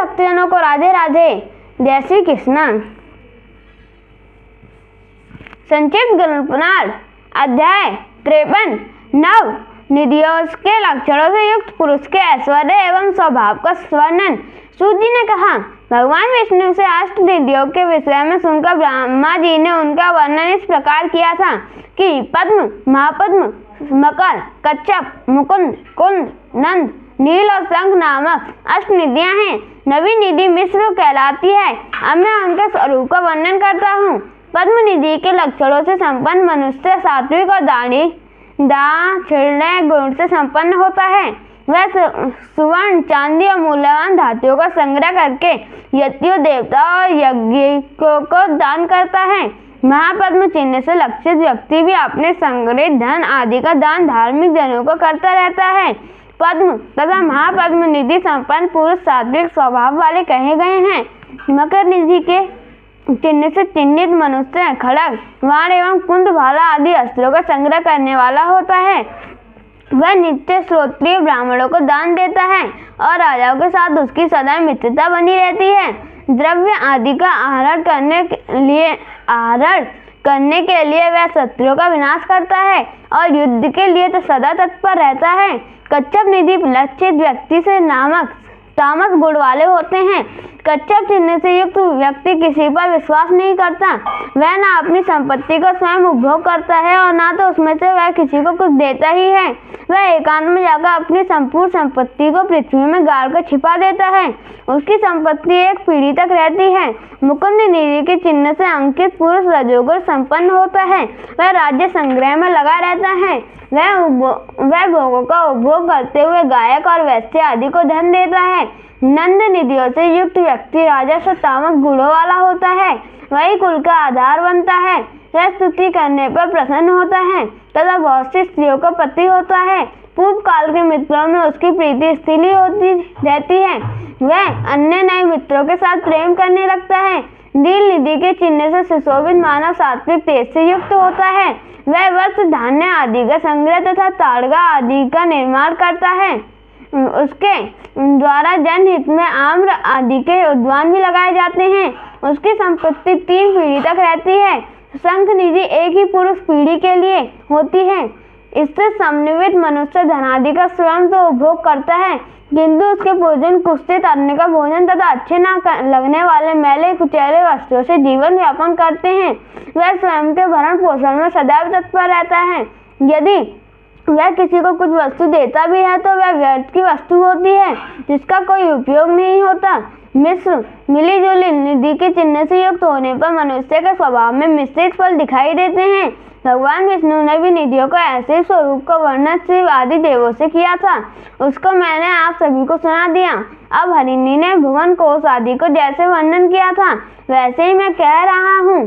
भक्तजनों को राधे राधे, जय श्री कृष्ण। संक्षिप्त गरुड़पुराण अध्याय 53 नव निधियों के लक्षणों से युक्त पुरुष के ऐश्वर्य एवं स्वभाव का वर्णन। सूत जी ने कहा, भगवान विष्णु से अष्ट निधियों के विषय में सुनकर ब्रह्मा जी ने उनका वर्णन इस प्रकार किया था कि पद्म, महापद्म, मकर, कच्छप, मुकुंद, कुंद, नंद, नील और शंख नामक अष्ट निधियां हैं। नवी निधि मिश्र कहलाती है। अब मैं उनके स्वरूप का वर्णन करता हूँ। पद्म निधि के लक्षणों से संपन्न मनुष्य सात्विक और दाक्षिण्य गुण से संपन्न होता है। वह सुवर्ण, चांदी और मूल्यवान धातुओं का संग्रह करके यतियों, देवताओं और यज्ञिकों को दान करता है। महापद्म चिन्ह से लक्षित व्यक्ति भी अपने संग्रहित धन आदि का दान धार्मिक जनों को करता रहता है। पद्म तथा महापद्म निधि संपन्न पुरुष सात्विक स्वभाव वाले कहे गए हैं। मकर निधि के चिन्ह से चिन्हित मनुष्य खड़ग, वाण एवं कुंद, भाला आदि अस्त्रों का संग्रह करने वाला होता है। वह नित्य श्रोत्रिय ब्राह्मणों को दान देता है और राजाओं के साथ उसकी सदा मित्रता बनी रहती है। द्रव्य आदि का आहरण करने के लिए वह शत्रुओं का विनाश करता है और युद्ध के लिए तो सदा तत्पर रहता है। कच्छप निधि लक्षित व्यक्ति से तामस गुण वाले होते हैं। कच्छप चिन्ह से युक्त व्यक्ति किसी पर विश्वास नहीं करता। वह ना अपनी संपत्ति को स्वयं उपभोग करता है और ना तो उसमें से वह किसी को कुछ देता ही है। वह एकांत में जाकर अपनी संपूर्ण संपत्ति को पृथ्वी में गाड़ कर छिपा देता है। उसकी संपत्ति एक पीढ़ी तक रहती है। मुकुंद निधि के चिन्ह से अंकित पुरुष रजोगुण संपन्न होता है। वह राज्य संग्रह में लगा रहता है। वह भोगों का उपभोग करते हुए गायक और वैश्य आदि को धन देता है। नंद निधियों से युक्त व्यक्ति राजस्व तामस गुणों वाला होता है। वही कुल का आधार बनता है। वह स्तुति करने पर प्रसन्न होता है तथा बहुत सी स्त्रियों का पति होता है। पूर्व काल के मित्रों में उसकी प्रीति स्थिर होती रहती है। वह अन्य नए मित्रों के साथ प्रेम करने लगता है। नील निधि के चिन्ह से सुशोभित मानव सात्विक तेज से युक्त होता है। वह वस्त्र, धान्य आदि का संग्रह तथा ताड़गा आदि का निर्माण करता है। उसके द्वारा जनहित में आम्र आदि के उद्यान भी लगाए जाते हैं। उसकी संपत्ति 3 पीढ़ी तक रहती है। शंख निधि एक ही पुरुष पीढ़ी के लिए होती है। इससे समन्वित मनुष्य धनादि का स्वयं तो उपभोग करता है, किंतु उसके भोजन कुत्सित अन्न का भोजन तथा अच्छे न लगने वाले मैले कुचैले वस्त्रों से जीवन यापन करते हैं। वह स्वयं के भरण पोषण में सदैव तत्पर रहता है। यदि वह किसी को कुछ वस्तु देता भी है तो वह व्यर्थ की वस्तु होती है, जिसका कोई उपयोग नहीं होता। मिश्र मिली जुली निधि के चिन्ह से युक्त होने पर मनुष्य के स्वभाव में मिश्रित फल दिखाई देते हैं। भगवान विष्णु ने भी निधियों का ऐसे स्वरूप का वर्णन शिव आदि देवों से किया था। उसको मैंने आप सभी को सुना दिया। अब हरिणी ने भुवन कोश आदि को जैसे वर्णन किया था वैसे ही मैं कह रहा हूँ।